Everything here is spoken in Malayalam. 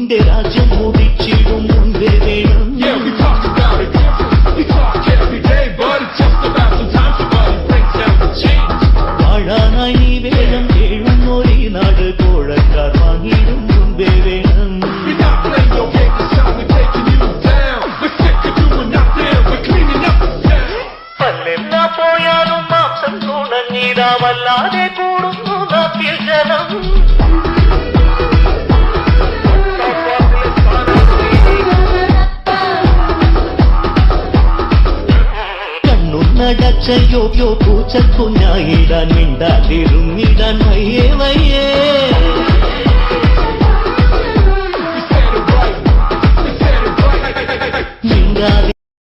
നിന്റെ രാജ്യം മുടിച്ചിടും മുൻപേ വേണം. വാഴാനായി നീ വേണം കേഴുന്നൊരീ നാട് കോഴക്കാർ വാങ്ങിയിടും മുൻപേ വേണം. പല്ലെന്നാ പോയാലും മാംസം തുടങ്ങിടാവല്ലാതെ കൂടുന്നു നാട്ടിൽ ജനം. നടച്ചയോ പൂച്ചക്കുഞ്ഞായിടാൻ മിണ്ടാതിരുന്നിടാൻ വയ്യേ വയ്യേ. മിണ്ടാതി